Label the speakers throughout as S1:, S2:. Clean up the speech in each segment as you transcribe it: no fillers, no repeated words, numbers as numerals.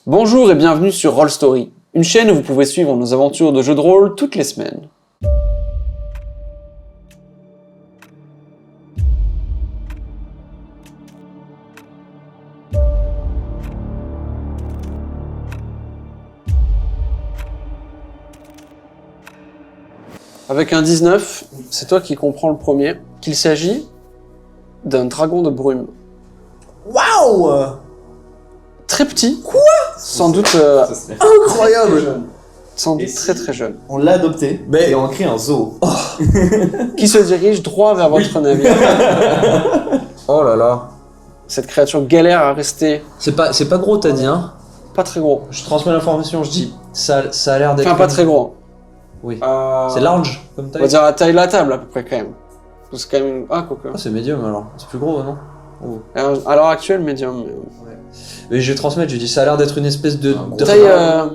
S1: Bonjour et bienvenue sur Roll Story, une chaîne où vous pouvez suivre nos aventures de jeux de rôle toutes les semaines. Avec un 19, c'est toi qui comprends le premier, qu'il s'agit d'un dragon de brume.
S2: Waouh!
S1: Très petit.
S2: Quoi?
S1: Sans doute
S2: Incroyable!
S1: sans doute
S3: Et
S1: très
S3: si-
S1: très jeune.
S3: On l'a adopté et on crée un zoo.
S1: Qui se dirige droit vers votre navire.
S2: Oh là là.
S1: Cette créature galère à rester
S2: C'est pas gros, t'as dit, hein?
S1: pas très gros.
S2: Je transmets l'information, je dis, ça a l'air d'être...
S1: Enfin, pas très gros.
S2: Oui. C'est large, comme
S1: On va
S2: taille?
S1: dire la taille de la table à peu près quand même. C'est quand même... Ah, quoi que.
S2: Ah, c'est médium, alors. C'est plus gros, non? Oh.
S1: À l'heure actuelle, médium.
S2: Mais je vais transmettre, je dis, ça a l'air d'être une espèce de...
S3: Un gros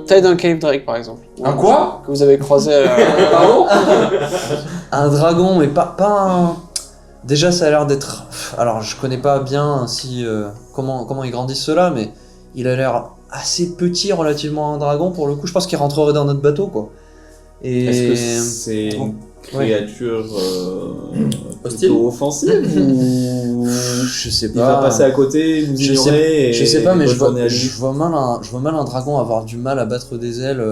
S1: Taille d'un cave drake par exemple.
S2: Un quoi?
S1: Que vous avez croisé.
S2: Un dragon, mais pas un... Déjà, ça a l'air d'être... Alors, je connais pas bien si comment ils grandissent ceux-là, mais il a l'air assez petit relativement à un dragon, pour le coup. Je pense qu'il rentrerait dans notre bateau, quoi. Et...
S3: Est-ce que c'est une créature
S2: Hostile
S3: plutôt offensive ou
S2: Je sais
S3: il
S2: pas.
S3: va passer à côté, nous
S2: Je
S3: ignorer
S2: Je sais pas, mais je vois
S3: bonne journée à lui.
S2: mal un dragon avoir du mal à battre des ailes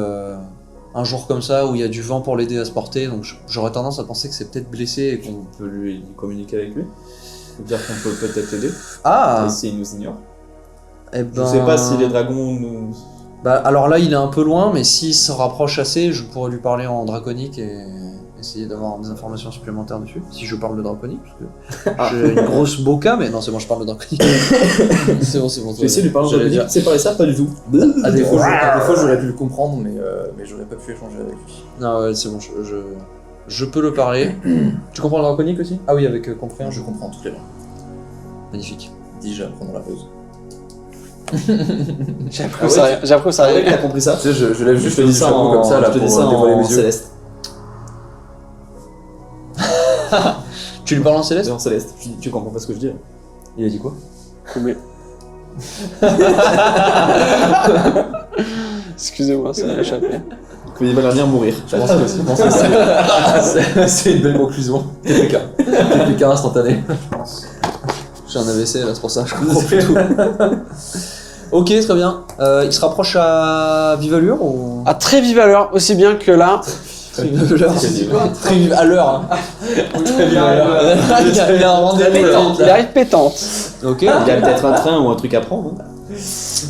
S2: un jour comme ça où il y a du vent pour l'aider à se porter. Donc j'aurais tendance à penser que c'est peut-être blessé et qu'on...
S3: On peut lui communiquer avec lui, lui dire qu'on peut peut-être l'aider,
S2: Ah
S3: et s'il nous ignore.
S2: Eh
S3: Je
S2: ben...
S3: sais pas si les dragons nous...
S2: Bah, alors là, il est un peu loin, mais s'il se rapproche assez, je pourrais lui parler en draconique et essayer d'avoir des informations supplémentaires dessus. Si je parle de draconique, parce que j'ai une grosse boca, mais non, c'est bon, je parle de draconique. c'est bon.
S3: Je vais essayer de lui parler en
S2: J'allais
S3: draconique,
S2: dire.
S3: c'est parler ça, pas du tout.
S2: À défaut,
S4: Des fois, j'aurais pu le comprendre, mais j'aurais pas pu échanger avec lui.
S2: Non, ouais, c'est bon, je peux le parler. Tu comprends le draconique aussi? Ah oui, avec compréhension.
S4: Je comprends toutes les langues.
S2: Magnifique.
S4: Déjà pendant la pause.
S1: J'ai appris ça. J'ai appris ça.
S3: Ah ouais, t'as compris ça?
S4: Tu sais, je lève
S3: Je
S4: juste
S3: te
S4: le
S3: dis ça
S4: chapeau
S3: en,
S4: comme ça là
S3: je te dis
S4: pour
S3: ça
S4: dévoiler
S3: en
S4: mes yeux.
S3: céleste.
S2: Tu lui parles en céleste?
S3: En céleste. Tu comprends pas ce que je dis là?
S4: Il a dit quoi?
S1: Mais... Excusez-moi, ça m'a échappé.
S3: Il va venir mourir.
S4: Je pense que c'est une belle conclusion. TPK instantané.
S2: J'ai un AVC là, c'est pour ça, je comprends plus tout. Ok, très bien. Il se rapproche à vive allure ou...
S1: À très vive allure, aussi bien que là.
S2: Très vive allure. Très vive à l'heure. Hein.
S4: Très bien.
S2: Il y a un rendez-vous là.
S1: Il arrive pétante.
S2: Ok.
S3: Il y a peut-être un train ou un truc à prendre. Hein.
S1: Si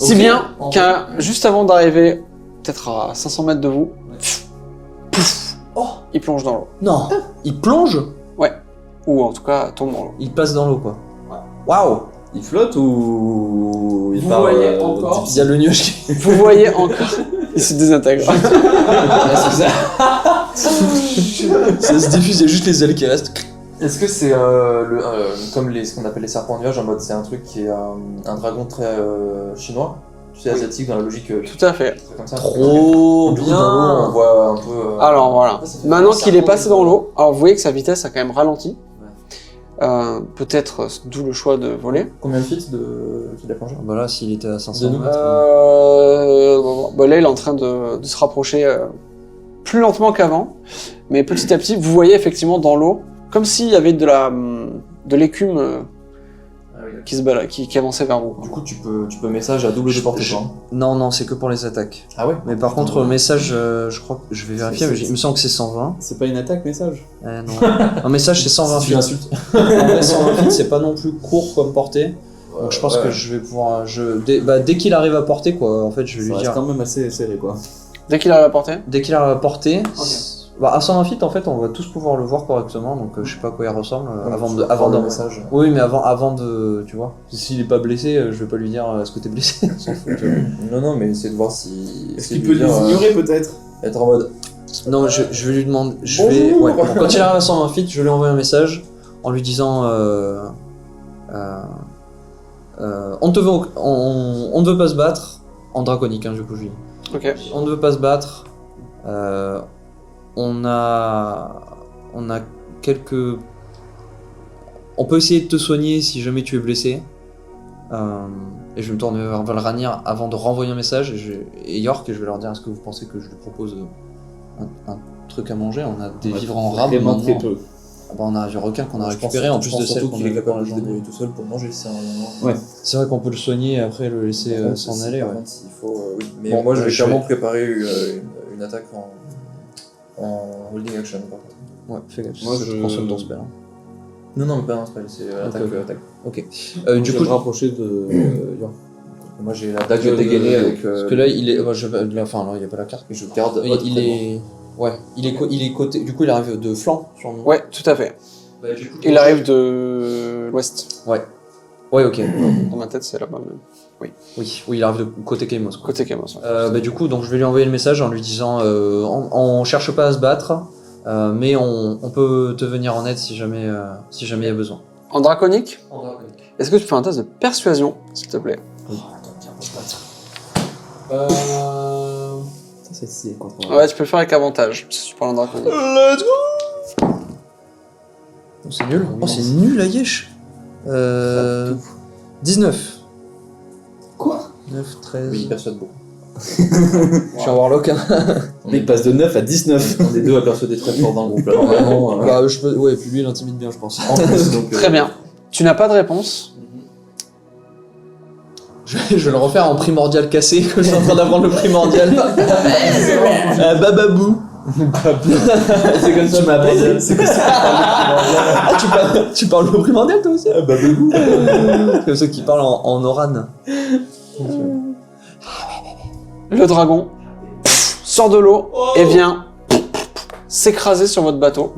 S2: Ok.
S1: bien qu'un juste avant d'arriver, peut-être à 500 mètres de vous, il plonge dans l'eau.
S2: Non. Il plonge?
S1: Ou en tout cas, tombe dans l'eau.
S2: Il passe dans l'eau quoi. Waouh.
S3: Il flotte ou il
S1: Vous
S3: part
S1: voyez encore
S2: Il y a le nuage qui...
S1: Vous voyez encore. Il se désintègre.
S2: Ça se diffuse, il y a juste les ailes qui restent.
S4: Est-ce que c'est comme ce qu'on appelle les serpents nuages en mode c'est un truc qui est un dragon très chinois, tu sais, asiatique dans la logique
S1: Tout à fait.
S4: comme ça.
S2: Trop
S4: Du coup, dans l'eau, on
S2: bien.
S4: voit un peu.
S1: Alors voilà.
S4: Ça fait
S1: Maintenant
S4: un
S1: qu'il est
S4: serpent
S1: passé dans l'eau, alors vous voyez que sa vitesse a quand même ralenti. Peut-être d'où le choix de voler.
S4: Combien de feet qu'il a plongé?
S2: Bah là, s'il était à 500
S4: De nous.
S2: mètres...
S1: Là, il est en train de se rapprocher plus lentement qu'avant, mais petit à petit, vous voyez effectivement dans l'eau, comme s'il y avait de l'écume qui se balade, qui avançait vers vous.
S4: Du coup, tu peux message à double de portée, toi. hein.
S2: Non, c'est que pour les attaques.
S4: Ah ouais?
S2: Mais par contre, message, je crois que je vais vérifier, mais il me semble que c'est 120.
S3: C'est pas une attaque, message?
S2: Non. Un message, c'est 120
S4: Tu
S2: feet.
S4: l'insultes.
S2: En vrai, 120 feet, c'est pas non plus court comme portée. Donc je pense que je vais pouvoir... dès qu'il arrive à porter, quoi, en fait, je vais
S3: Ça
S2: lui
S3: reste
S2: dire...
S3: quand même assez serré quoi.
S1: Dès qu'il arrive à portée.
S2: Dès qu'il arrive à porter... Bah, à 120 feet, en fait, on va tous pouvoir le voir correctement, donc je sais pas à quoi il ressemble avant
S4: le
S2: de...
S4: message.
S2: Oui, mais avant de... Tu vois, s'il est pas blessé, je vais pas lui dire est-ce que t'es blessé. On s'en fout, tu vois.
S4: Non, mais essayer de voir si.
S3: Est-ce qu'il peut nous ignorer peut-être?
S4: Être en mode.
S2: Non, je vais lui demander...
S4: Bonjour.
S2: Ouais, quand il arrive à 120 feet, je lui envoie un message en lui disant... on ne veut pas se battre, en draconique, hein, du coup, je lui dis.
S1: Ok.
S2: On ne veut pas se battre. On a quelques... On peut essayer de te soigner si jamais tu es blessé. Et je me tourne vers Valranir avant de renvoyer un message et York, et je vais leur dire, est-ce que vous pensez que je lui propose un truc à manger? On a des vivres en rab
S3: Vraiment
S2: maintenant.
S3: très peu.
S2: Ah bah, on a du requin qu'on a
S4: Je pense
S2: récupéré en
S4: surtout-
S2: plus
S4: je
S2: de
S4: pense
S2: celle
S4: surtout
S2: qu'on
S4: qu'il est
S2: a eu
S4: capable
S2: dans
S4: de
S2: la
S4: se débrouiller
S2: journée.
S4: tout seul pour manger, c'est un moment.
S3: Ouais.
S2: C'est vrai qu'on peut le soigner et après le laisser s'en aller.
S4: Par
S2: Ouais.
S4: contre, s'il faut, oui. Mais
S2: Bon,
S4: moi, je vais
S2: je
S4: clairement
S2: vais-
S4: préparer une attaque en holding action, par contre.
S2: Ouais, fais gaffe,
S3: Moi,
S2: ça te
S3: je-
S2: consomme ton spell. Hein.
S4: Non, mais pas un spell, c'est attaque.
S2: ok.
S4: attaque.
S2: Ok.
S3: Du
S2: Du
S3: coup,
S2: coup,
S3: je me rapprocher de York.
S4: Moi, j'ai la dague dégainée avec.
S2: parce que là, il est. Enfin, non, il n'y a pas la carte.
S4: Et je garde.
S2: Il est. Ouais, il est côté. Du coup, il arrive de flanc sur nous.
S1: Ouais, tout à fait.
S2: Bah, du coup,
S1: Il arrive de l'ouest.
S2: Ouais, ok.
S1: Dans ma tête, c'est là-bas même.
S2: Oui, il arrive de côté Kemos. Quoi.
S1: Côté Kamos. Ouais.
S2: Bah, du coup, donc je vais lui envoyer le message en lui disant on cherche pas à se battre, mais on peut te venir en aide si jamais il y a besoin.
S1: En draconique, est-ce que tu fais un test de persuasion, s'il te plaît?
S3: Ça, c'est contre.
S1: Ouais, tu peux le faire avec avantage, si tu parles en draconique.
S2: Let's go. Oh, c'est nul. Oh, c'est nul, Ayesh. 19.
S3: Quoi?
S2: 9, 13.
S4: Oui, il persuade beaucoup.
S2: Je suis un warlock. Hein.
S3: Il passe de 9 à 19.
S4: On est deux à persuader très fort dans le groupe. Là, normalement.
S2: Bah, je peux... Ouais, puis lui, il intimide bien, je pense.
S4: En plus, donc.
S1: Très bien. Tu n'as pas de réponse.
S2: Je vais le refaire en primordial cassé, que je suis en train d'apprendre le primordial. Bababou.
S3: C'est comme ça, tu m'appelles. C'est comme ça.
S2: Ah, tu parles le primordial toi aussi? Bababou. C'est comme ceux qui parlent en oran.
S1: Le dragon sort de l'eau et vient s'écraser sur votre bateau.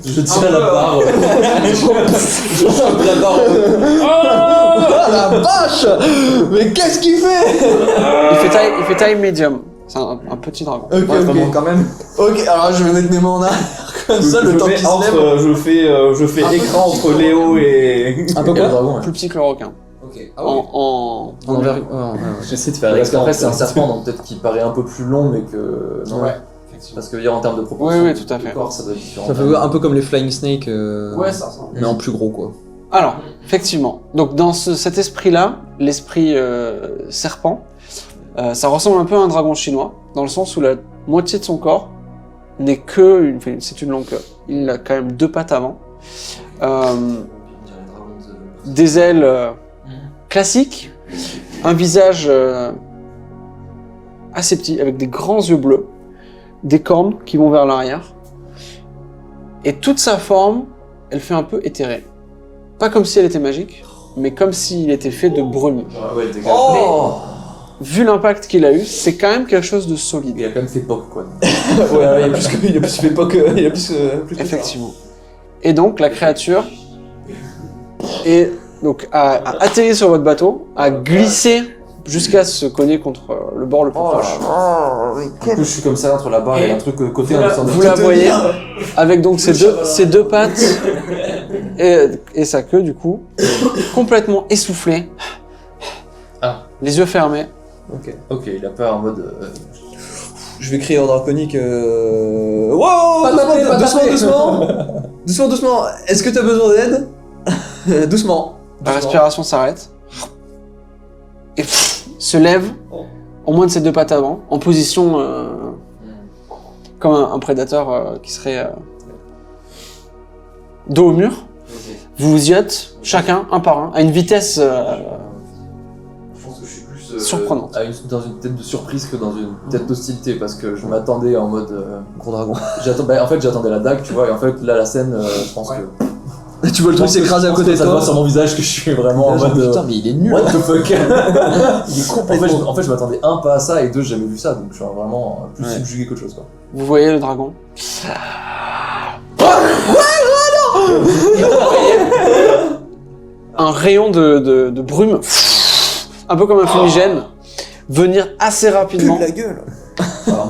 S3: Je tiens la barre.
S2: La barre. Oh la vache! Mais qu'est-ce qu'il fait?
S1: Il fait taille médium. C'est un petit dragon.
S2: Ok,
S4: Vraiment, quand même.
S2: Ok, alors je vais mettre mes mains en arrière comme ça, le temps qu'il se lève.
S3: Je fais écran entre Léo et.
S2: Un peu
S4: Et le
S2: quoi?
S4: dragon, ouais.
S1: Plus petit que le requin.
S2: Ok.
S1: En
S2: En envergure.
S3: J'essaie de faire
S4: Parce
S3: écran.
S4: qu'après, c'est un serpent, donc peut-être qu'il paraît un peu plus long, mais que. Non,
S1: Ouais.
S4: Parce que en termes de proportion.
S1: Oui, tout à
S4: de
S1: fait.
S4: corps, ça doit être différent.
S2: Ça fait un peu comme les Flying Snakes,
S1: ça ressemble.
S2: mais en plus gros quoi.
S1: Alors, effectivement. Donc, dans cet esprit-là, l'esprit serpent, ça ressemble un peu à un dragon chinois, dans le sens où la moitié de son corps n'est que c'est une longue queue. Il a quand même 2 pattes avant. Des ailes classiques, un visage assez petit, avec des grands yeux bleus, des cornes qui vont vers l'arrière, et toute sa forme, elle fait un peu éthérée. Pas comme si elle était magique, mais comme s'il était fait de brume.
S4: Ouais, le dégât.
S2: Oh!
S1: Vu l'impact qu'il a eu, c'est quand même quelque chose de solide.
S4: Il a quand même fait POC, quoi.
S2: Ouais, il a plus fait pas que. Il a plus que ça.
S1: Effectivement. Et donc, la créature a atterri sur votre bateau, a glissé jusqu'à se cogner contre le bord le plus proche.
S4: Du coup, je suis comme ça entre la barre et un truc côté.
S1: Vous la voyez avec donc ses deux pattes et sa queue du coup complètement essoufflée, les yeux fermés.
S4: Ok, il a pas en mode.
S2: Je vais crier en draconique. Wow! Doucement. Est-ce que t'as besoin d'aide? Doucement.
S1: La respiration s'arrête et se lève en moins de ses 2 pattes avant, en position comme un prédateur qui serait dos au mur. Vous vous y êtes chacun un par un à une vitesse
S4: Je pense que je suis plus.
S1: surprenante.
S4: Dans une tête de surprise que dans une tête d'hostilité, parce que je m'attendais en mode.
S2: Gros dragon.
S4: En fait, j'attendais la dague, tu vois, et en fait, là, la scène, je pense que.
S2: Tu vois le truc s'écraser à côté de
S4: Ça
S2: toi.
S4: voit sur mon visage que je suis vraiment en mode.
S2: Putain, mais il est nul.
S4: What the fuck. Il est complètement. En fait, je m'attendais pas à ça, et 2, j'ai jamais vu ça, donc je suis vraiment plus subjugué qu'autre chose, quoi.
S1: Vous voyez le dragon. Un rayon de brume, un peu comme un fumigène, venir assez rapidement.
S2: La gueule.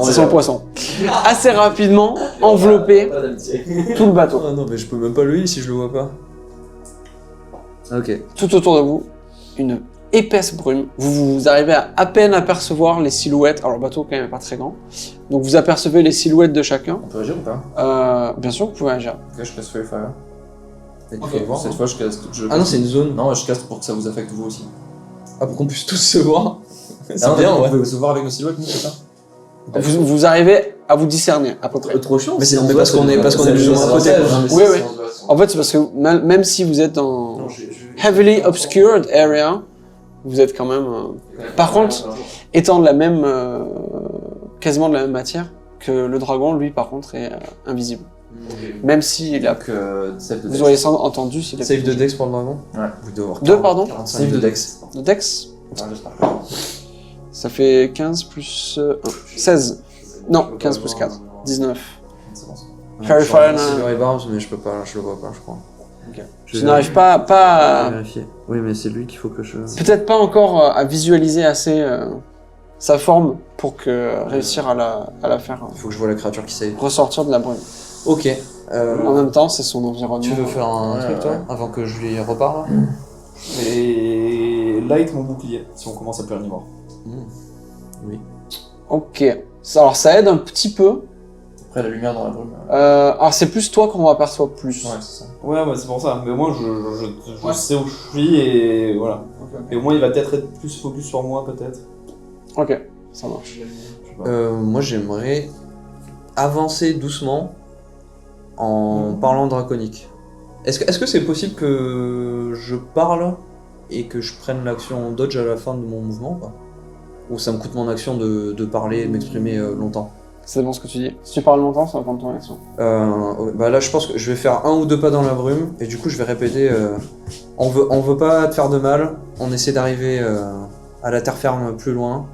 S1: C'est son poisson. Assez rapidement envelopper tout le bateau.
S2: Ah non, mais je peux même pas le heal si je le vois pas. Ok.
S1: Tout autour de vous, une épaisse brume. Vous arrivez à peine apercevoir les silhouettes. Alors le bateau quand même est pas très grand. Donc vous apercevez les silhouettes de chacun.
S4: On peut agir ou pas?
S1: Bien sûr, vous pouvez agir.
S4: Ok, je presse Fire.
S2: Il faut le voir.
S4: Cette fois, je caste.
S2: Ah non, c'est une zone.
S4: Non, je caste pour que ça vous affecte vous aussi.
S2: Ah, pour qu'on puisse tous se voir. C'est
S4: Ah,
S2: bien,
S4: vous
S2: ouais.
S4: pouvez se voir avec nos silhouettes, nous, c'est ça?
S1: Vous arrivez à vous discerner, à peu près.
S3: Trop chiant.
S2: Mais c'est parce qu'on est plus ou moins à côté.
S1: Oui, oui. En fait, c'est parce que même si vous êtes dans heavily obscured area, vous êtes quand même... Par contre, étant de la même... quasiment de la même matière, que le dragon, lui, par contre, est invisible. Même s'il a...
S4: Donc, save de
S1: Vous
S4: Dex.
S1: auriez entendu s'il a...
S2: Save de Dex pour le dragon.
S4: Ouais.
S2: Vous devez avoir
S1: 2, pardon.
S2: 45
S4: Save de
S2: minutes.
S4: Dex.
S1: De Dex.
S4: Ah, j'espère.
S1: Ça fait 15 plus 1. 16. Non, 15 plus 4. 19.
S4: C'est bon.
S1: Fairy Fire,
S2: Silver Barbs, mais je peux pas, je le vois pas, je crois.
S1: Ok.
S2: Je
S1: Tu n'arrives pas
S2: Je vais
S1: à...
S2: vérifier. Oui, mais c'est lui qu'il faut que je.
S1: Peut-être pas encore à visualiser assez sa forme pour que réussir à la faire
S2: Il faut que je vois la créature qui save.
S1: ressortir de la brume.
S2: Ok.
S1: En même temps, c'est son environnement.
S2: Tu veux faire un
S4: Ouais,
S2: truc toi
S4: ouais.
S2: avant que je lui reparle?
S3: Et light mon bouclier, si on commence à plus rien y voir.
S2: Oui.
S1: Ok. Alors ça aide un petit peu.
S4: Après, la lumière dans la brume.
S1: Alors c'est plus toi qu'on aperçoit plus.
S4: Ouais, c'est ça.
S3: Ouais, bah, c'est pour ça. Mais au moins, je sais où je suis et voilà. Et au moins, il va peut-être être plus focus sur moi, peut-être.
S1: Ok, ça marche.
S3: Je sais pas.
S2: Moi j'aimerais avancer doucement en parlant draconique. Est-ce que c'est possible que je parle et que je prenne l'action dodge à la fin de mon mouvement ou pas? Ou ça me coûte mon action de parler et de m'exprimer longtemps?
S1: Ça dépend ce que tu dis. Si tu parles longtemps, ça va prendre ton action.
S2: Bah là je pense que je vais faire 1 ou 2 pas dans la brume et du coup je vais répéter on veut pas te faire de mal, on essaie d'arriver à la terre ferme plus loin.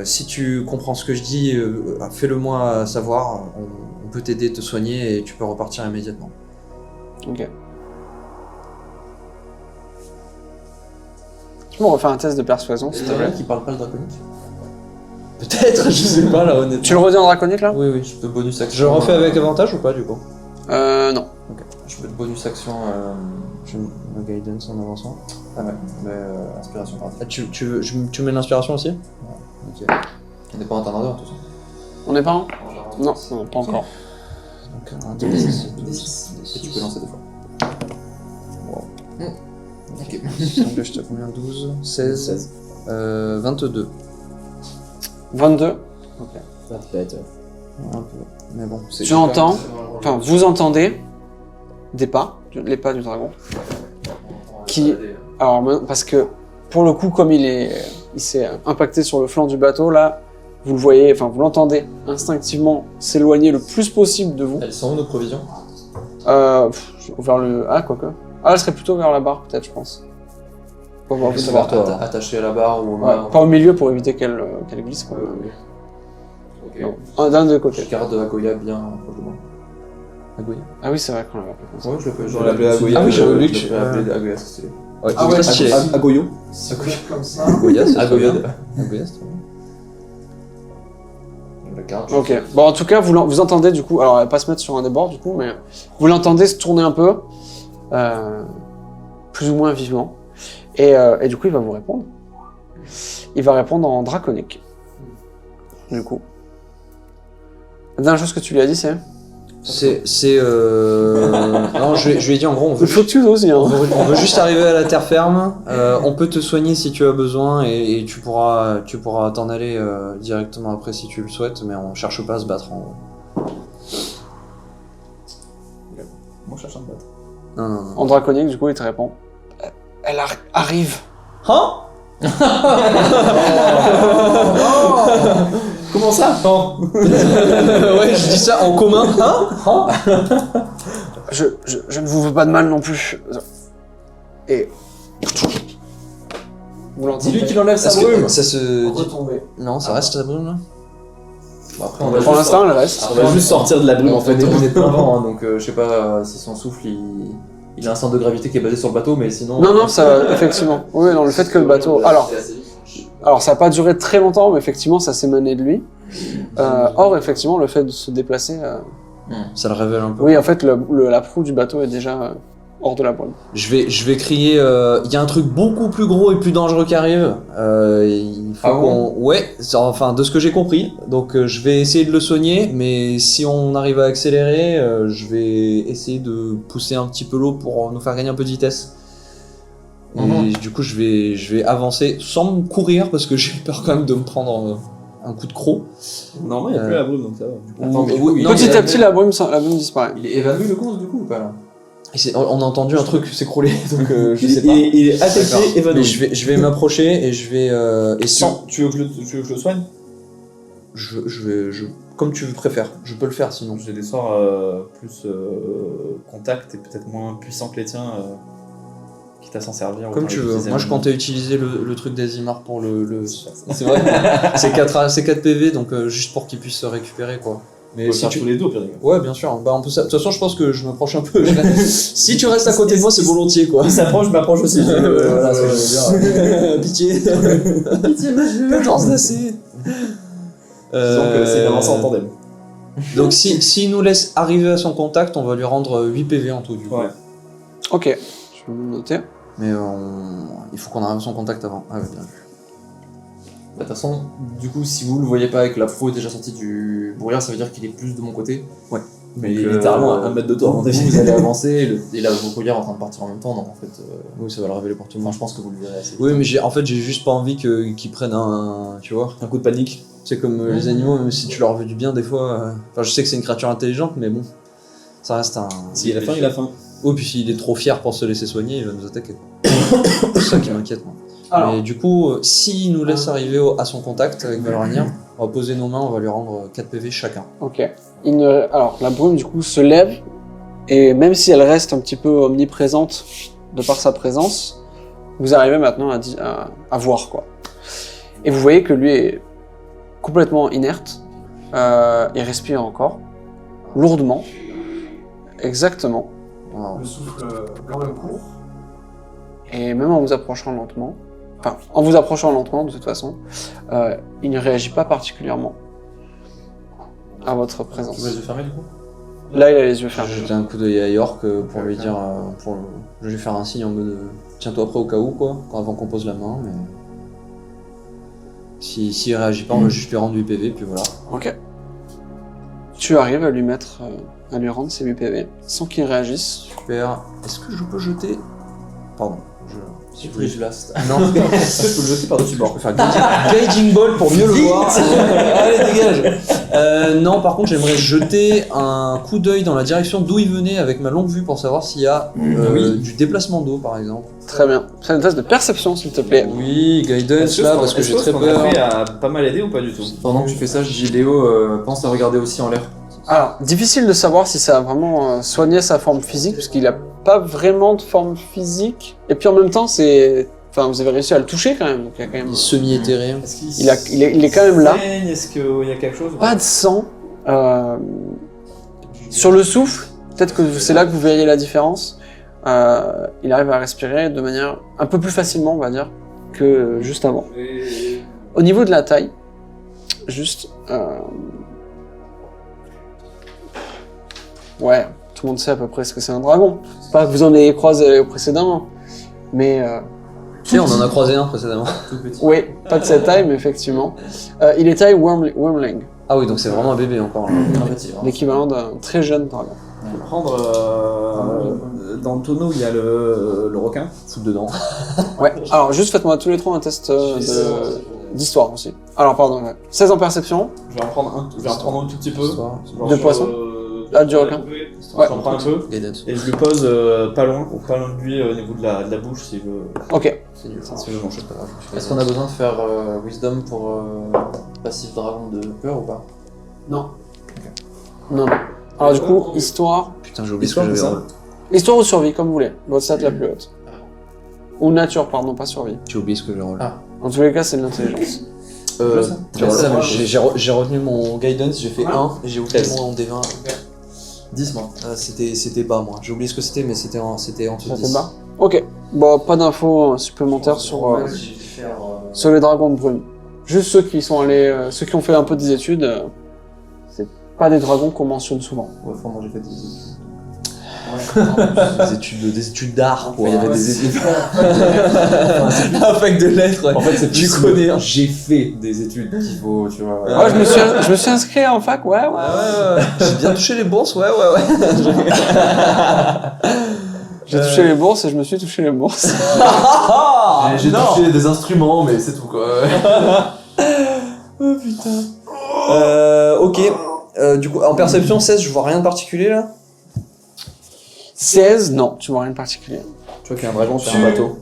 S2: Si tu comprends ce que je dis, fais-le moi savoir, on peut t'aider, te soigner et tu peux repartir immédiatement.
S1: Ok. Tu peux me refaire un test de persuasion, s'il te
S4: C'est
S1: plaît.
S4: vrai qui parle pas le draconique.
S2: Peut-être, je sais pas là honnêtement.
S1: Tu le redis en draconique là?
S2: Oui, oui.
S4: Je peux bonus action.
S2: Je le refais avec avantage ou pas du coup?
S1: Non.
S4: Je peux bonus action.
S2: Je me guidance en avançant.
S4: Ah ouais, mais inspiration par
S2: Ah, tu mets l'inspiration aussi? Ok.
S4: On n'est pas en Thunder, tout ça.
S1: On n'est pas en? Non, non, pas encore.
S2: Donc 1, 2, 6,
S4: Et tu peux lancer 2 fois. Ok.
S2: Donc je te combien? 12, 16, 22.
S1: 22.
S2: Un peu. Mais bon, c'est
S1: Tu entends, enfin vous entendez des pas, les pas du dragon. Qui- Alors parce que pour le coup, comme il s'est impacté sur le flanc du bateau, là, vous le voyez, enfin vous l'entendez instinctivement s'éloigner le plus possible de vous.
S4: Elles sont où nos provisions?
S1: Vers le... Ah, quoique. Ah, elle serait plutôt vers la barre, peut-être, je pense. Pour voir
S4: Plus
S1: vous
S4: vers
S1: voir.
S4: toi, attaché à la barre ou au
S1: Ouais,
S4: mât.
S1: pas au milieu pour éviter qu'elle glisse, quoi.
S4: Ok.
S1: Non, d'un des côtés.
S4: Je garde Agoya bien proche de moi.
S2: Agoya.
S1: Ah oui, c'est vrai qu'on l'avait appelé comme ça.
S4: Ouais, je l'appelle.
S3: J'aurais appelé Agoya.
S2: Ah oui, j'avais oublié que
S4: Je
S2: tu-
S4: l'ai appelé Agoya, c'est stylé.
S2: Ouais,
S1: Ah ouais,
S2: très stylé.
S3: Agoyo.
S1: Comme ça.
S2: Agoya, c'est
S4: Agoya.
S2: très bien. Agoya, c'est très bien.
S4: Je la garde.
S1: Ok. Bon, en tout cas, vous entendez du coup, alors elle va pas se mettre sur un des bords du coup, mais vous l'entendez se tourner un peu, plus ou moins vivement, et du coup il va vous répondre. Il va répondre en draconique. Du coup. La dernière chose que tu lui as dit, c'est.
S2: Non, je lui ai dit en gros,
S1: Il faut que tu aussi, hein.
S2: on veut juste arriver à la terre ferme. On peut te soigner si tu as besoin et tu pourras t'en aller directement après si tu le souhaites, mais on cherche pas à se battre en gros.
S3: Moi, je cherche un battre.
S2: Non, non, non.
S1: En draconique, du coup, il te répond. Elle arrive.
S3: Hein? Comment ça?
S2: Ouais, je dis ça en commun. Hein?
S1: Je ne vous veux pas de mal non plus. Et. Vous l'entendez.
S4: Dis-lui qu'il enlève sa
S2: Est-ce que
S4: brume.
S2: ça se dit...
S1: Retomber.
S2: Non, ça reste la brume là.
S4: Bon, après, on va
S1: Pour
S4: juste
S1: l'instant, elle reste.
S3: On va juste sortir de la brume en fait.
S4: On est plein vent, hein, donc je sais pas si son souffle il a un centre de gravité qui est basé sur le bateau, mais sinon.
S1: Non, non, ça va, effectivement. Oui, dans le fait que le bateau. Alors ça n'a pas duré très longtemps, mais effectivement, ça s'émanait de lui. Or, effectivement, le fait de se déplacer.
S2: Ça le révèle un peu.
S1: Oui, en fait, la proue du bateau est déjà hors de la brume.
S2: Je vais crier, il y a un truc beaucoup plus gros et plus dangereux qui arrive. Il faut qu'on... Ouais, enfin de ce que j'ai compris. Donc je vais essayer de le soigner, mais si on arrive à accélérer, je vais essayer de pousser un petit peu l'eau pour nous faire gagner un peu de vitesse. Et du coup je vais avancer sans me courir parce que j'ai peur quand même de me prendre un coup de croc.
S3: Normalement, il n'y a plus la brume, donc ça va.
S4: Attends, mais
S2: Oui,
S4: non,
S1: Petit à petit, la brume disparaît.
S4: il est évanoui le con du coup ou pas là?
S2: on a entendu un truc s'écrouler, donc je sais pas.
S3: Il est attaqué,
S2: Mais
S3: évanoui.
S2: je vais m'approcher et je vais... et sans...
S3: Tu veux que je le soigne?
S2: Comme tu préfères, je peux le faire sinon.
S3: J'ai des sorts plus contact et peut-être moins puissants que les tiens, quitte à s'en servir.
S2: Comme
S3: autant
S2: tu
S3: les
S2: veux.
S3: utiliser
S2: Moi je
S3: maintenant.
S2: comptais utiliser le truc d'Azimar pour le... C'est vrai. c'est 4 PV donc juste pour qu'il puisse se récupérer quoi.
S3: On
S2: Mais
S3: peut
S2: si
S3: faire
S2: tu...
S3: tous les deux, au pire des cas.
S2: Ouais bien sûr. Bah, on peut ça. De toute façon je pense que je m'approche un peu. Si tu restes à côté de moi c'est volontiers quoi.
S3: Il s'approche, je m'approche aussi.
S2: Voilà, ce que je veux dire. Pitié. Pitié ma jeu. 14 d'AC.
S3: Donc c'est d'avancer en tandem.
S2: Donc s'il nous laisse arriver à son contact, on va lui rendre 8 PV en tout du coup.
S3: Ouais.
S1: Ok, je vais me noter.
S2: Mais il faut qu'on arrive à son contact avant. Ah ouais, bien vu.
S4: Bah, de toute façon, du coup, si vous le voyez pas et que la pro est déjà sortie du brouillard, ça veut dire qu'il est plus de mon côté.
S3: Ouais.
S4: Mais
S3: Donc, littéralement à 1 mètre de toi, à mon avis.
S4: vous allez avancer et là, le brouillard est en train de partir en même temps, donc en fait,
S2: Oui, ça va le révéler pour tout le
S4: enfin,
S2: monde.
S4: je pense que vous le verrez assez.
S2: Oui, mais en fait, j'ai juste pas envie qu'ils prennent tu vois.
S3: Un coup de panique.
S2: C'est comme les animaux, même si tu leur veux du bien, des fois. Enfin, je sais que c'est une créature intelligente, mais bon, ça reste un.
S3: Si il a faim, il a faim.
S2: Oh, puis s'il est trop fier pour se laisser soigner, il va nous attaquer. C'est ça qui m'inquiète, moi.
S1: Alors.
S2: Mais du coup, s'il nous laisse arriver à son contact avec Valorania, on va poser nos mains, on va lui rendre 4 PV chacun.
S1: Ok. Alors, la brume, du coup, se lève, et même si elle reste un petit peu omniprésente de par sa présence, vous arrivez maintenant à voir, quoi. Et vous voyez que lui est complètement inerte, il respire encore, lourdement, exactement.
S2: Wow.
S1: Le souffle quand même court. Et même en vous approchant lentement, de toute façon, il ne réagit pas particulièrement à votre présence.
S4: Tu vas les yeux fermés du coup?
S1: Là, il a les yeux
S2: Je
S1: fermés.
S2: vais jeter un coup d'œil à York pour lui dire. Je vais lui faire un signe en mode tiens-toi prêt au cas où, quoi, avant qu'on pose la main. Mais... S'il réagit pas, on va juste lui rendre 8 PV, puis voilà.
S1: Ok. Tu arrives à lui rendre ses 8 PV sans qu'il réagisse.
S2: Super. Est-ce que je peux jeter. Pardon.
S4: Si vous voulez, je last.
S2: Non,
S3: Est-ce que je peux le jeter par-dessus bord?
S2: je peux faire Guiding Ball pour mieux le voir. Allez, dégage. Non, par contre, j'aimerais jeter un coup d'œil dans la direction d'où il venait avec ma longue vue pour savoir s'il y a du déplacement d'eau, par exemple.
S1: Très bien. Fais une test de perception, s'il te plaît.
S2: Oui, guidance là, parce que j'ai très peur.
S3: Est-ce a pas mal aidé ou pas du tout?
S4: Pendant que tu fais ça, je dis Léo, pense à regarder aussi en l'air.
S1: Alors, difficile de savoir si ça a vraiment soigné sa forme physique, parce qu'il a pas vraiment de forme physique. Et puis en même temps, vous avez réussi à le toucher quand même. Donc il y a quand même...
S2: Semi-éthéré.
S3: Est-ce qu'il
S1: Il est quand même là.
S3: saigne? Est-ce qu'il y a quelque chose?
S1: Pas de sang. Sur le souffle, peut-être que c'est là que vous verriez la différence. Il arrive à respirer de manière un peu plus facilement, on va dire, que juste avant. Au niveau de la taille, juste... Ouais, tout le monde sait à peu près ce que c'est un dragon. Pas que vous en ayez croisé précédemment, mais...
S2: Tu sais, on en a croisé un précédemment.
S4: Tout petit.
S1: Oui, pas de cette taille, mais effectivement. Il est taille Wormling,
S2: Ah oui, donc c'est vraiment un bébé encore là.
S1: l'équivalent d'un très jeune dragon.
S3: On peut prendre dans le tonneau où il y a le requin.
S2: Foutre dedans.
S1: Ouais, alors juste faites-moi tous les trois un test d'histoire aussi. Alors pardon, ouais. 16 en perception,
S3: Je vais en prendre un tout petit peu.
S2: Histoire.
S3: Genre
S1: De
S3: sur,
S1: poisson Ah, du requin. Ouais.
S3: J'en prends un peu.
S2: Guidance.
S3: Et je lui pose pas loin de lui au niveau de la bouche s'il veut,
S1: Ok.
S2: C'est nul.
S3: s'il veut manger.
S4: Est-ce qu'on a besoin de faire Wisdom pour passif dragon de peur ou pas?
S1: Non. Non, non. Alors du coup, histoire...
S2: Putain, j'ai oublié ce que
S3: Histoire,
S2: j'avais.
S3: c'est ça
S2: en-
S1: Histoire ou survie, comme vous voulez. Votre stat la plus haute. Ou nature, pardon, pas survie.
S2: J'ai oublié ce que j'ai roulé.
S4: Ah.
S1: En tous les cas, c'est de l'intelligence.
S2: J'ai retenu mon guidance, j'ai fait 1 et j'ai oublié
S3: 13.
S2: mon D20.
S4: 10 moi.
S2: C'était bas moi. J'ai oublié ce que c'était, mais c'était en dessous
S1: Ça
S2: de
S1: fait
S2: 10.
S1: bas. Ok. Bon, pas d'infos supplémentaires sur les dragons de brume. Juste ceux qui sont allés, ceux qui ont fait un peu des études, c'est pas des dragons qu'on mentionne souvent.
S4: Ouais, enfin, moi j'ai fait 10.
S2: Des études d'art, quoi.
S4: Il y avait des études.
S2: Un fac de lettres, ouais.
S4: En fait, c'est
S2: Tu
S4: plus
S2: connais, hein.
S4: j'ai fait des études qu'il faut, tu vois.
S1: Ouais, je me suis inscrit en fac, ouais.
S2: Ouais. J'ai bien touché les bourses, ouais.
S1: J'ai touché les bourses et je me suis touché les bourses.
S4: J'ai touché des instruments, mais c'est tout, quoi.
S2: Oh putain. Ok. Du coup, en perception 16, je vois rien de particulier là.
S1: 16, non, tu vois rien de particulier.
S2: Tu vois qu'il y a un dragon sur un bateau.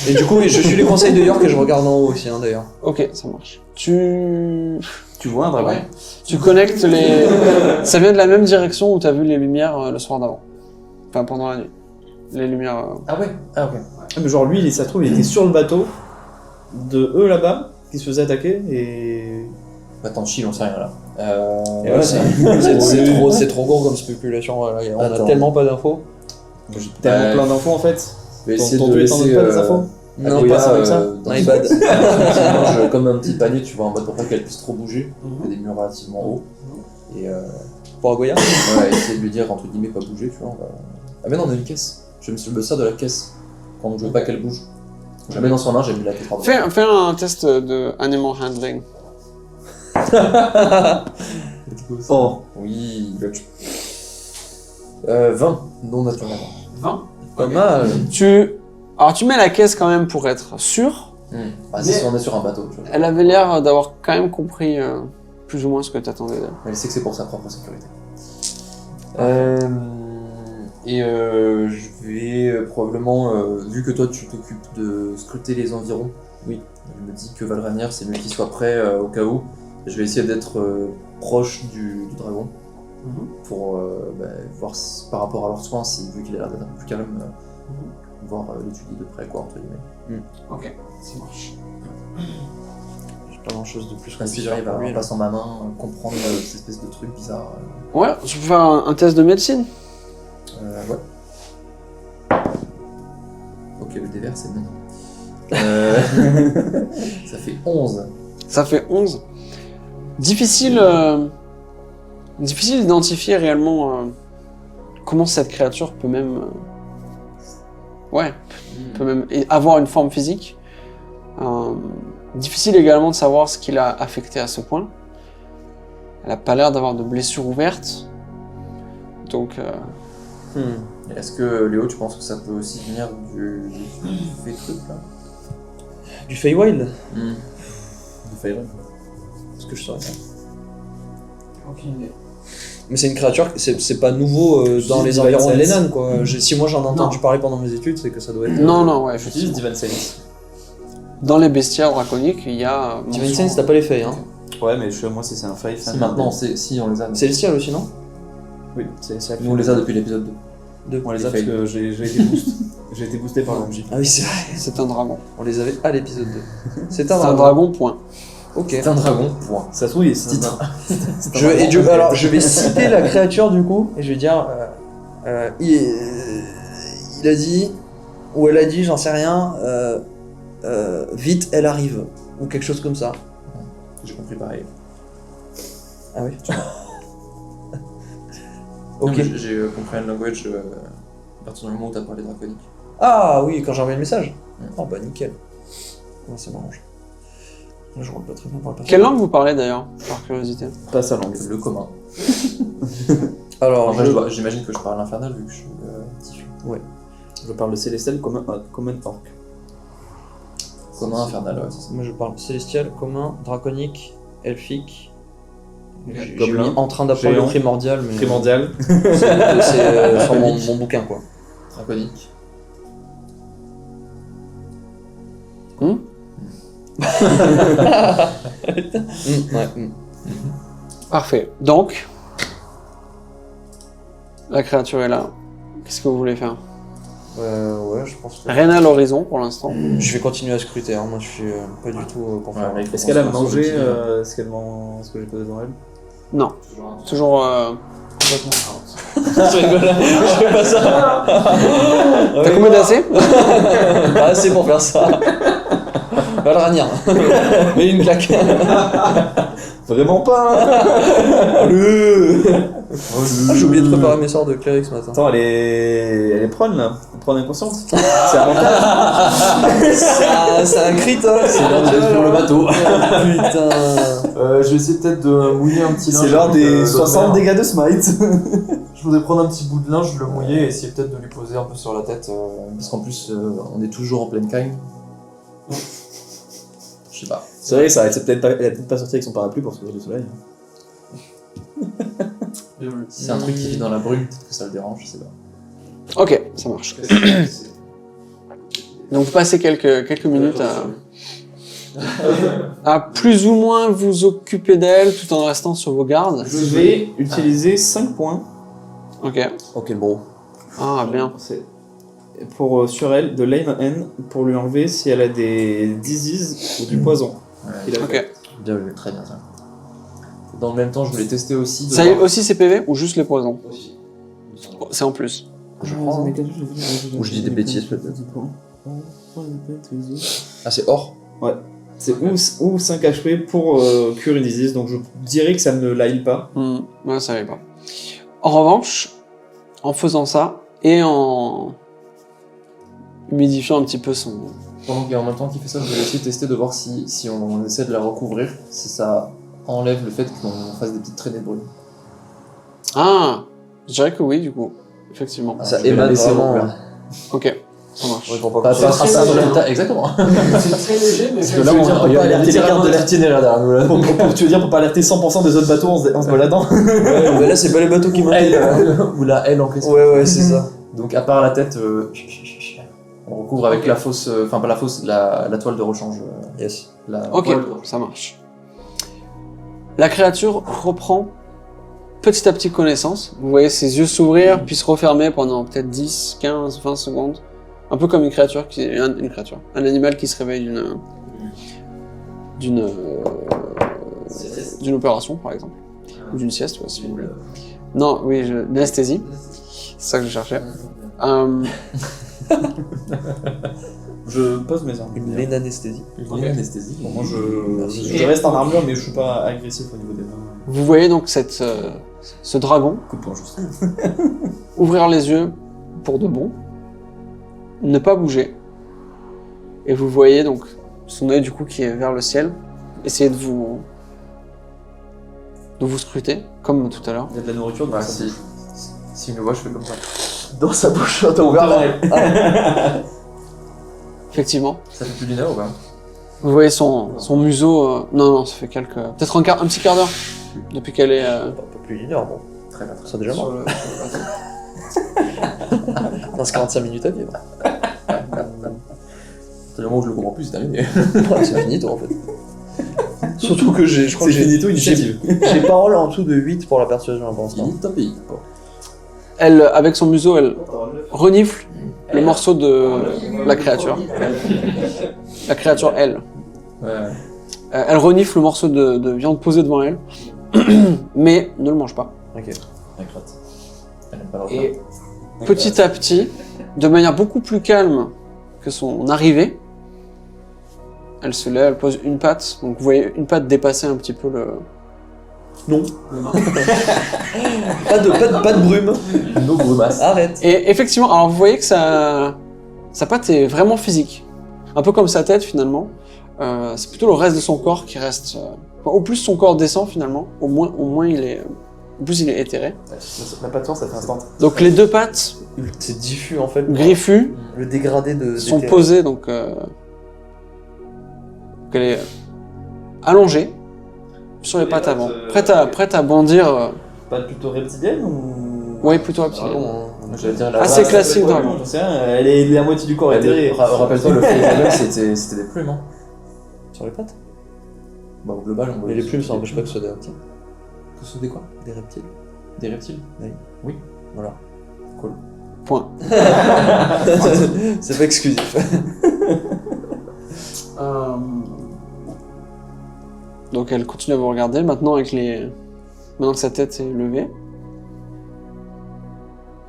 S2: Et du coup, je suis les conseils de York et je regarde en haut aussi, hein, d'ailleurs.
S1: Ok, ça marche. Tu
S3: vois un dragon?
S1: Ouais. Tu connectes les... Ça vient de la même direction où t'as vu les lumières le soir d'avant. Enfin, pendant la nuit. Les lumières...
S4: Ah ouais? Ah ok.
S3: Ah, mais genre lui, ça se trouve, il était sur le bateau de eux là-bas, qui se faisaient attaquer et...
S2: Attends, chill, on sait rien là.
S3: Et voilà,
S2: c'est trop gros comme spéculation, voilà. On a tellement pas d'infos.
S3: J'ai tellement plein d'infos en fait.
S4: Je vais essayer
S3: Ton
S4: de
S3: dieu, t'en donnes
S4: laisser...
S3: pas des infos?
S2: Non,
S3: pas
S2: pas
S3: avec ça.
S2: My bad.
S4: Comme un petit panier, tu vois, en mode pour pas qu'elle puisse trop bouger. Il y a des murs relativement hauts. Et
S2: Pour Agoya
S4: ouais, essayer de lui dire, entre guillemets, pas bouger, tu vois. Ah mais non, on a une caisse. Je me sers de la caisse. Quand je veux pas qu'elle bouge. Je la mets dans son main, j'ai mis la caisse par
S1: Fais un test de animal handling.
S3: Oh.
S4: Oui. 20, non naturellement.
S1: 20.
S2: Pas mal.
S1: Alors tu mets la caisse quand même pour être sûr.
S4: Ah, c'est si on est sur un bateau, tu vois.
S1: Elle avait l'air d'avoir quand même compris plus ou moins ce que t'attendais d'elle.
S4: Elle sait que c'est pour sa propre sécurité. Je vais probablement, vu que toi tu t'occupes de scruter les environs, oui, je me dis que Valranier c'est mieux qu'il soit prêt au cas où. Je vais essayer d'être proche du dragon pour voir par rapport à leurs soins, vu qu'il a l'air d'être un peu plus calme, voir l'étudier de près, quoi, entre guillemets.
S1: Ok, ça marche.
S2: J'ai pas grand chose de plus.
S4: Si j'arrive à, en passant ma main, comprendre cette espèce de truc bizarre.
S1: Ouais, tu peux faire un test de médecine.
S4: Ouais. Ok, le dévers c'est bon. Ça fait 11.
S1: Ça fait 11. Difficile d'identifier réellement comment cette créature peut même... peut même avoir une forme physique. Difficile également de savoir ce qui l'a affecté à ce point. Elle a pas l'air d'avoir de blessures ouvertes. Donc...
S4: Est-ce que Léo, tu penses que ça peut aussi venir du fait truc là?
S2: Du Feywild
S3: Du Feywild.
S2: Est-ce que je saurais ça? Mais c'est une créature, c'est pas nouveau dans les environs de Lennan, quoi. Si moi j'en ai entendu parler pendant mes études, c'est que ça doit être...
S1: Non, ouais,
S3: J'utilise
S1: effectivement.
S3: Divine Sense.
S1: Dans les bestiaires draconiques, il y a...
S2: Divine Sense, t'as pas les feuilles, hein.
S3: Ouais, mais moi c'est un Fey.
S4: Si maintenant, si on les a.
S2: Célestial aussi, non?
S3: Oui, c'est
S4: Nous on les a depuis l'épisode 2.
S3: On les a parce que j'ai été boosté. J'ai été boosté par l'OMJ.
S2: Ah oui, c'est vrai.
S1: C'est un dragon.
S2: On les avait à l'épisode 2. C'est
S1: C'est un dragon, point.
S2: Ok.
S4: C'est un dragon, point.
S3: Ça se trouve, c'est
S4: Titre.
S2: Alors, je vais citer la créature du coup, et je vais dire... il a dit, ou elle a dit, j'en sais rien, vite, elle arrive. Ou quelque chose comme ça.
S4: J'ai compris pareil.
S2: Ah oui.
S4: Ok.
S2: Ok.
S4: J'ai compris un language à partir du moment où t'as parlé draconique.
S2: Ah oui, quand j'ai envoyé le message. Oh bah nickel. Ouais, ça m'arrange. Là, je roule pas très bien pour le
S1: Quelle langue vous parlez d'ailleurs, par curiosité?
S3: pas sa langue.
S4: Le commun.
S2: Alors,
S4: En vrai, j'imagine que je parle l'infernal vu que je suis diffus.
S3: Je parle de Célestial comme un orc.
S4: Commun infernal, ouais, c'est ça.
S2: moi je parle célestial, commun, draconique, elfique. J'ai
S3: Gobelin,
S2: mis en train d'apprendre le
S3: géant,
S2: primordial, mais
S3: Primordial.
S2: c'est sur mon bouquin quoi.
S4: Draconique.
S1: Parfait. Donc, la créature est là. Qu'est-ce que vous voulez faire?
S2: Ouais, je pense que...
S1: Rien à l'horizon pour l'instant.
S2: Je vais continuer à scruter, hein. Moi je suis pas du tout confiant.
S4: Ouais,
S3: Est-ce qu'elle a
S4: commence
S3: mangé
S4: par
S3: ce que j'ai posé devant elle?
S1: Non. Toujours complètement out.
S2: Je rigole, je fais pas ça.
S1: T'as combien d'AC?
S2: Pas assez pour faire ça. Valrania. Mais une claque.
S3: Vraiment pas.
S2: J'ai oublié de préparer mes sorts de cléric ce matin.
S3: Attends, elle est prone là. Elle prend inconsciente. C'est avantage.
S2: C'est un crit, hein.
S4: C'est l'heure de détruire le bateau.
S2: Putain.
S4: Je vais essayer peut-être de mouiller un petit linge.
S3: C'est l'heure
S4: avec,
S3: des
S4: l'autre
S3: 60
S4: mer.
S3: dégâts de smite.
S4: Je voudrais prendre un petit bout de linge, le mouiller et essayer peut-être de lui poser un peu sur la tête. Parce qu'en plus, on est toujours en pleine caille. Je sais pas.
S3: C'est vrai, ça, elle a peut-être pas sorti avec son parapluie pour se couvrir du soleil.
S4: Si c'est un truc qui vit dans la brume, peut-être que ça le dérange, je sais pas.
S1: Ok, ça marche. Donc vous passez quelques minutes à plus ou moins vous occuper d'elle tout en restant sur vos gardes.
S3: Je vais utiliser 5 points.
S1: Ok.
S2: Ok, bon.
S1: Ah, bien.
S3: C'est pour sur elle de lane N pour lui enlever si elle a des diseases ou du poison.
S4: Ouais.
S3: Il a fait.
S1: Ok.
S2: Bien vu.
S4: Très bien ça. Dans le même temps, je voulais tester aussi. de
S1: Ça y est
S4: voir-
S1: aussi c'est PV ou juste les poisons? C'est en plus.
S2: Je crois. Ou je dis des bêtises, peut-être. Ah, c'est or.
S3: C'est ou 5 HP pour cure une disease, donc je dirais que ça ne la heal pas.
S1: Ouais, ça allait pas. En revanche, en faisant ça et en humidifiant un petit peu son...
S4: Et en même temps qu'il fait ça, je vais essayer de tester de voir si on essaie de la recouvrir, si ça enlève le fait qu'on fasse des petites traînées de brume.
S1: Ah, je dirais que oui du coup, effectivement.
S4: Ah,
S2: Ça
S4: je vais la
S2: émane
S4: laisser
S2: vraiment.
S4: recouverte.
S1: Ok, ça marche.
S2: Ouais, pour pas
S4: Pas
S2: couper.
S4: pas sur le tas, exactement.
S5: C'est très léger, mais
S4: Parce que là, on
S3: dire,
S4: il y a
S3: alerter les
S4: littéralement
S3: gardes de
S4: notre itinéraire derrière nous là.
S3: Tu veux dire pour pas alerter 100% des autres bateaux en se baladant?
S2: Ouais, mais là, c'est pas les bateaux qui montent.
S4: Ou la L en question.
S2: Ouais, c'est ça.
S4: Donc à part la tête, on recouvre avec la fausse, enfin pas la fausse, la toile de rechange.
S2: Yes.
S4: La
S1: Ok,
S4: toile de rechange.
S1: ça marche. La créature reprend petit à petit connaissance. Vous voyez ses yeux s'ouvrir puis se refermer pendant peut-être 10, 15, 20 secondes. Un peu comme une créature, un animal qui se réveille d'une opération par exemple. Ou d'une sieste, ouais, si vous voulez. Non, oui, d'anesthésie. C'est ça que je cherchais.
S3: Je pose mes armes.
S2: Une lénanesthésie.
S4: Une anesthésie.
S3: Bon, moi
S2: Merci.
S3: je reste en armure, mais je suis pas agressif au niveau des mains.
S1: Vous voyez donc ce dragon
S3: Coup de poing juste.
S1: ouvrir les yeux pour de bon, ne pas bouger, et vous voyez donc son œil du coup qui est vers le ciel, essayer de vous scruter, comme tout à l'heure.
S3: Il y a de la nourriture dans
S4: Bah,
S3: ça.
S4: si il me voit, je fais comme ça.
S2: Dans sa bouche, t'as ouvert
S1: Effectivement.
S4: Ça fait plus d'une heure ou pas?
S1: Vous voyez son museau, non, ça fait peut-être un petit quart d'heure, depuis qu'elle est...
S2: Un peu plus d'une heure, bon.
S4: Très bien.
S2: Ça déjà
S1: sur
S2: mort.
S1: le-
S2: Dans ce 45 minutes à vivre.
S4: C'est le moment où je le comprends plus, c'est terminé.
S2: Ouais, c'est fini, toi, en fait. Surtout que je crois
S3: C'est
S2: que j'ai
S3: finito initiative.
S2: j'ai parole en dessous de 8 pour la persuasion, pour l'instant.
S4: Il est top pays.
S1: Elle, avec son museau, elle renifle le morceau de la créature. La créature, elle.
S4: Ouais.
S1: Elle renifle le morceau de viande posé devant elle, mais ne le mange pas.
S2: Ok.
S4: La crotte. Elle aime pas le repas.
S1: Et petit à petit, de manière beaucoup plus calme que son arrivée, elle se lève, elle pose une patte. Donc vous voyez une patte dépasser un petit peu le...
S2: Non. Pas de brume.
S4: Nos grimaces.
S2: Arrête.
S1: Et effectivement, alors vous voyez que sa patte est vraiment physique. Un peu comme sa tête finalement. C'est plutôt le reste de son corps qui reste... au plus son corps descend finalement, au moins il est... Au plus il est éthéré.
S3: La pas de chance, ça fait instant.
S1: Donc les deux pattes
S2: C'est diffus, en fait.
S1: griffues
S2: Le dégradé de.
S1: sont
S2: des terrains.
S1: posées, donc elle est allongée sur les pattes avant, prête à bondir.
S3: Pas plutôt reptilienne ou.
S1: Oui, plutôt
S2: Ah
S1: absolument.
S2: bon, hein.
S4: J'allais dire la
S1: Assez
S4: base.
S1: classique
S3: Ouais,
S1: dragon.
S3: j'en sais rien, elle est la moitié du corps éthéré.
S4: Rappelle-toi, le fait dragon, c'était des plumes, hein.
S2: Sur les pattes.
S4: Bah, au global, on
S2: Mais les plumes, ça n'empêche pas que ce soit des reptiles.
S4: Que ce soit des quoi?
S2: Des reptiles.
S4: Des reptiles?
S2: Oui. Voilà.
S4: Cool.
S1: Point.
S2: C'est pas exclusif.
S1: Donc elle continue à vous regarder. Maintenant que sa tête est levée.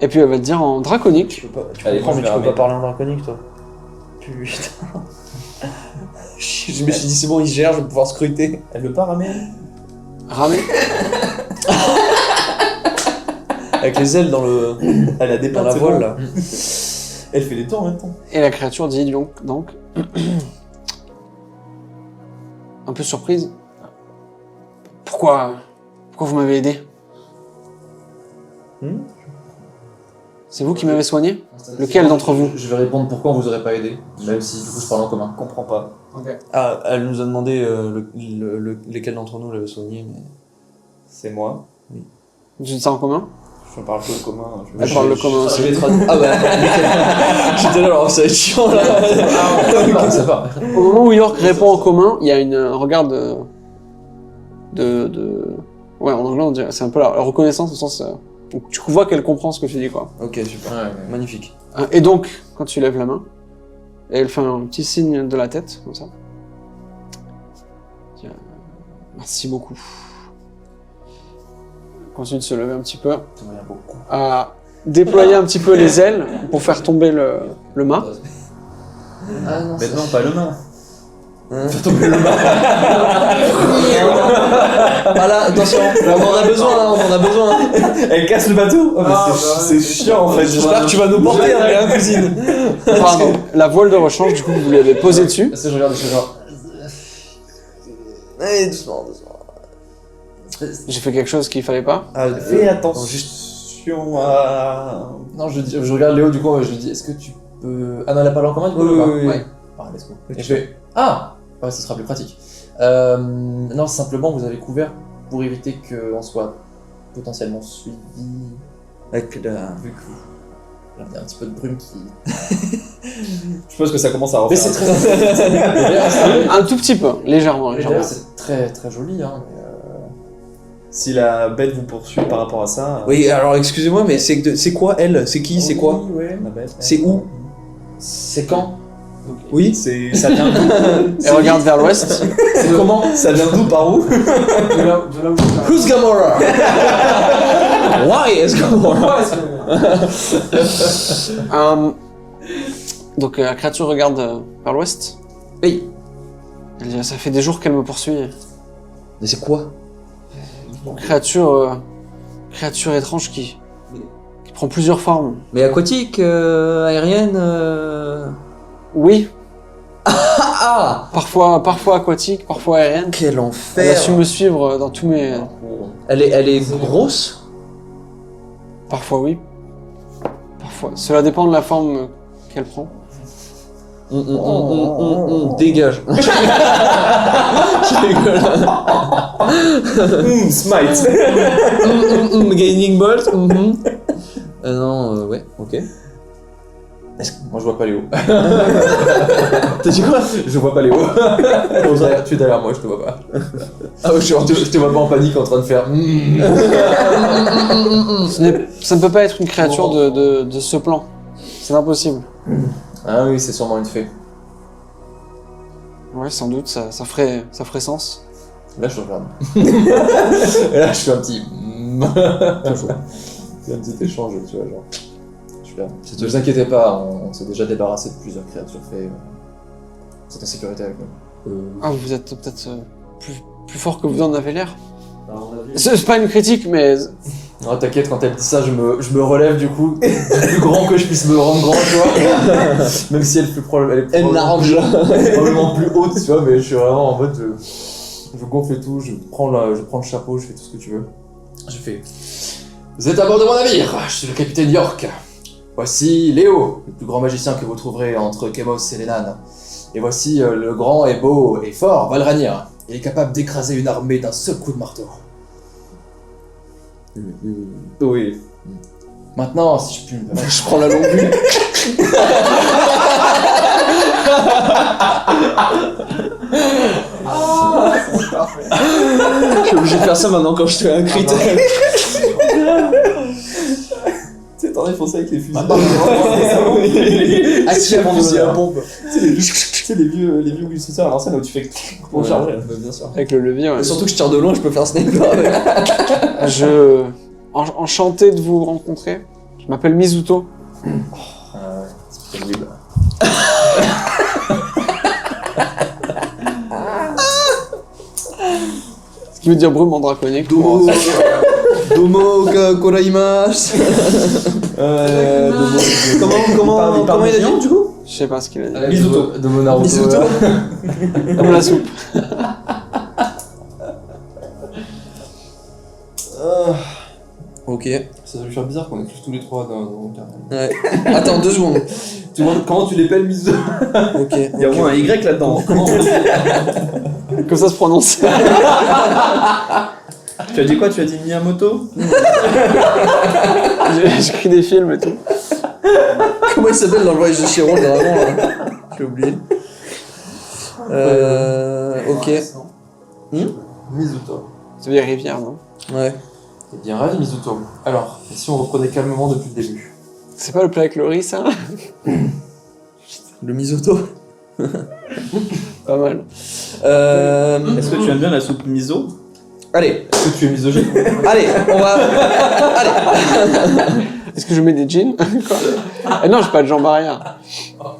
S1: Et puis elle va te dire en draconique.
S2: Tu peux pas, tu
S3: Allez,
S2: comprends, mais
S3: je vais
S2: tu peux
S3: ramener.
S2: pas parler en draconique, toi. Putain. Je me suis dit, c'est bon, il gère, je vais pouvoir scruter.
S3: Elle veut pas ramer.
S1: Ramé.
S2: Avec les ailes dans le
S3: Elle a des
S2: dans
S3: pattes,
S2: la
S3: c'est
S2: voile
S3: bon.
S2: là.
S3: Elle fait les tours en même temps.
S1: Et la créature dit donc un peu surprise. Pourquoi vous m'avez aidé? C'est vous qui m'avez soigné? Lequel d'entre vous?
S4: Je vais répondre pourquoi on vous aurait pas aidé, même si du coup je parle en commun.
S3: Je comprends pas.
S2: Ah, elle nous a demandé lesquels d'entre nous l'avaient soigné, mais...
S3: C'est moi.
S1: Tu dis ça en commun?
S3: Je parle que le commun.
S1: Elle parle le commun aussi.
S2: Ah bah, j'étais là, alors ça va être chiant là.
S4: Ok, ça va.
S1: Au moment où York répond en commun, il y a un regard de... Ouais, en anglais, on dirait, c'est un peu la reconnaissance au sens... où tu vois qu'elle comprend ce que tu dis, quoi.
S2: Ok, super.
S4: Ouais.
S2: Magnifique.
S1: Et donc, quand tu lèves la main, et elle fait un petit signe de la tête, comme ça. Tiens, merci beaucoup. Elle continue de se lever un petit peu,
S4: Ça va beaucoup.
S1: à déployer un petit peu les ailes pour faire tomber le mât.
S4: Ah non,
S3: Mais non, pas le main.
S2: Ah là, attention, on en a besoin, hein, on en a besoin.
S3: Elle casse le bateau. Oh, mais c'est chiant en fait.
S2: J'espère que tu vas nous porter, hein, cousine.
S1: Pardon, la voile de rechange, du coup, vous lui avez posé dessus.
S4: Est-ce que je regarde, je fais genre.
S2: Allez, doucement.
S1: J'ai fait quelque chose qu'il fallait pas.
S2: Ah,
S3: Fais attention à.
S4: Non, je regarde Léo, du coup, je lui dis, est-ce que tu peux. Ah non, elle a parlé en commun, du coup,
S2: Oui,
S4: ou pas
S2: oui, oui.
S4: Ouais. Ah, let's go. Et je fais. Ah ouais, ça sera plus pratique. Non, simplement, vous avez couvert pour éviter qu'on soit potentiellement suivi.
S2: avec la...
S4: Vu que il y a un petit peu de brume qui.
S3: Je pense que ça commence à refaire.
S4: Mais c'est très.
S1: Un tout petit peu, légèrement.
S4: D'ailleurs, c'est très très joli, hein. Mais,
S3: Si la bête vous poursuit par rapport à ça.
S2: Oui, alors excusez-moi, mais c'est quoi elle? C'est qui? C'est quoi?
S4: Oui, ouais.
S3: La bête.
S2: C'est où?
S4: C'est quand?
S2: Oui?
S3: Ça vient d'où?
S1: Elle regarde vers l'ouest.
S4: C'est comment?
S3: Ça vient d'où? Par où?
S2: Who's Gamora? Why is Gamora?
S1: Donc la créature regarde vers l'ouest.
S2: Oui.
S1: Elle dit, ça fait des jours qu'elle me poursuit.
S2: Mais c'est quoi?
S1: Créature étrange qui prend plusieurs formes.
S2: Mais aquatique, aérienne...
S1: Oui,
S2: Ah!
S1: parfois aquatique, parfois aérienne.
S2: Quel
S1: Elle a
S2: enfer!
S1: su me suivre dans tous mes...
S2: Elle est grosse?
S1: Parfois oui, parfois. Cela dépend de la forme qu'elle prend.
S2: Dégage. Je rigole.
S3: Smite.
S2: Gaining bolt. Non, ouais, ok.
S4: Moi je vois pas Léo.
S2: T'as dit quoi?
S4: Je vois pas Léo. Tu es derrière moi, je te vois pas.
S2: Ah ouais,
S4: Je te vois pas en panique en train de faire.
S1: Ça ne peut pas être une créature de ce plan. C'est impossible.
S4: Ah oui, c'est sûrement une fée.
S1: Ouais, sans doute, ça ferait sens.
S4: Là je regarde. Et là je fais un petit. C'est un petit échange, tu vois, genre. Super. Ne vous inquiétez pas, on s'est déjà débarrassé de plusieurs créatures fées. Vous êtes en sécurité avec nous.
S1: Ah, vous êtes peut-être plus fort que vous en avez l'air. C'est pas une critique, mais...
S4: Non, t'inquiète, quand elle dit ça, je me relève du coup, du plus grand que je puisse me rendre grand, tu vois. Même si elle est probablement plus haute, tu vois, mais je suis vraiment en mode. Je gonfle et tout, je prends le chapeau, je fais tout ce que tu veux. Je fais. Vous êtes à bord de mon navire, je suis le capitaine York. Voici Léo, le plus grand magicien que vous trouverez entre Kemos et les nanes. Et voici le grand et beau et fort Valranir. Il est capable d'écraser une armée d'un seul coup de marteau.
S3: Oui.
S4: Maintenant, si je puis me permettre.
S2: Je prends la longue vue. Je suis obligé de faire ça maintenant quand je fais un crit.
S3: Tu sais, t'en as foncé avec les fusils.
S2: Assis avant de la pompe.
S3: Tu sais, les vieux Wilson à l'ancienne où tu fais pour charger.
S4: Bien sûr.
S1: Avec le levier, ouais.
S2: Surtout que je tire de loin, je peux faire sniper avec.
S1: Enchanté de vous rencontrer. Je m'appelle Mizuto.
S4: C'est terrible.
S1: Ce qui veut dire brume en draconique.
S2: Domo koraimasu. Comment il a dit du coup?
S1: Je sais pas ce qu'il a dit.
S3: Mizuto.
S4: De mon Naruto.
S2: Mizuto.
S1: Comme la soupe.
S2: Ok.
S4: Ça va lui faire bizarre qu'on est tous les trois dans le carré.
S2: Ouais. Attends 2 secondes.
S3: Tout le monde, comment tu l'appelles Mizuto?
S2: Ok.
S3: Il y a au moins un Y là-dedans.
S4: Comment on dit
S1: Comme ça se prononce.
S3: Tu as dit quoi? Tu as dit Miyamoto?
S1: J'écris des films et tout.
S2: Comment il s'appelle dans le voyage de Chihiro, le dragon là? J'ai oublié. Ok.
S4: Mizuto.
S1: Ça veut dire rivière, non?
S2: Ouais.
S4: Eh bien, ravi Mizuto. Alors, et si on reprenait calmement depuis le début?
S1: C'est pas le plat avec le riz, ça?
S2: Le misoto.
S1: Pas mal.
S3: Est-ce que tu aimes bien la soupe miso?
S2: Allez,
S4: Est-ce que tu es misogyne?
S2: allez, on va.
S1: Est-ce que je mets des jeans? Quoi? Non, j'ai pas de jambes arrière.
S4: Pas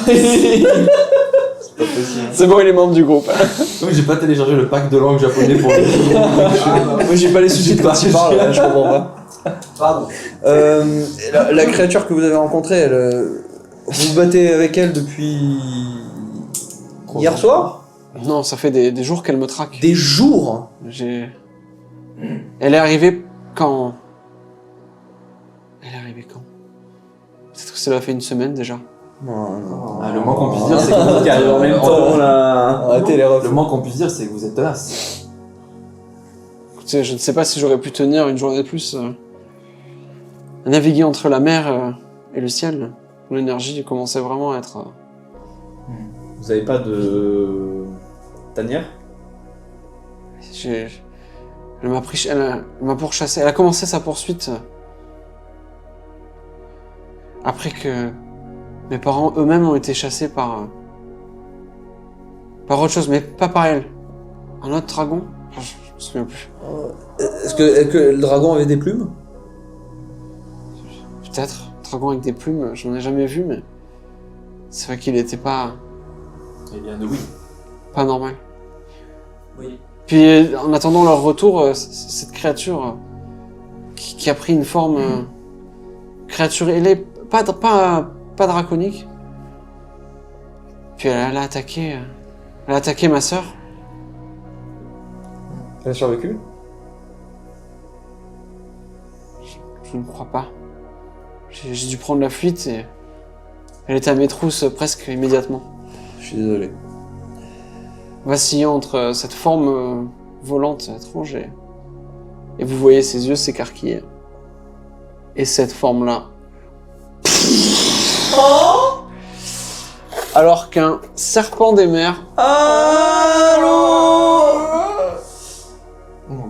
S4: possible.
S1: C'est bon, il est membre du groupe.
S4: Oui, j'ai pas téléchargé le pack de langue japonais pour lui.
S2: Moi j'ai pas les sous-titres quand il parle, je comprends pas.
S4: Pardon.
S2: La créature que vous avez rencontrée, vous vous battez avec elle depuis hier soir?
S1: Non, ça fait des jours qu'elle me traque.
S2: Des jours.
S1: Elle est arrivée quand? Elle est arrivée quand? Peut-être que cela fait une semaine déjà.
S2: Non.
S4: Ah, le moins qu'on puisse dire, c'est que vous
S3: Qui arrive en même temps là.
S2: Arrêtez les refs.
S4: Le moins qu'on puisse dire, c'est que vous êtes tenace.
S1: Écoutez, je ne sais pas si j'aurais pu tenir une journée de plus. Naviguer entre la mer et le ciel. L'énergie commençait vraiment à être...
S3: Vous avez pas de tanière?
S1: Elle m'a pris... Elle m'a pourchassé. Elle a commencé sa poursuite après que mes parents eux-mêmes ont été chassés par autre chose, mais pas par elle. Un autre dragon? Je me souviens plus.
S2: Est-ce que le dragon avait des plumes?
S1: Peut-être. Un dragon avec des plumes, je n'en ai jamais vu, mais c'est vrai qu'il était pas
S4: Eh bien, oui.
S1: normal.
S2: Oui.
S1: Puis en attendant leur retour, cette créature qui a pris une forme créature ailée, pas draconique. Puis elle a attaqué ma sœur.
S2: Elle a survécu?
S1: Je ne crois pas. J'ai dû prendre la fuite et elle était à mes trousses presque immédiatement.
S2: Je suis désolé.
S1: Vacillant entre cette forme volante étrange et vous voyez ses yeux s'écarquiller. Et cette forme-là. Alors qu'un serpent des mers
S4: Oh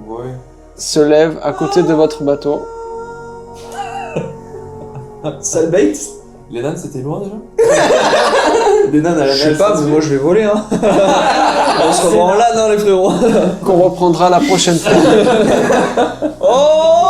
S4: boy.
S1: se lève à côté de votre bateau.
S3: Sale bait?
S4: Les nanes, c'était loin déjà?
S3: Des nanes à la
S2: Je sais
S3: mer,
S2: pas,
S3: ça
S2: mais
S3: se
S2: moi je vais voler hein. On se revoit en LAN hein les frérots.
S1: Qu'on reprendra la prochaine fois.
S2: Oh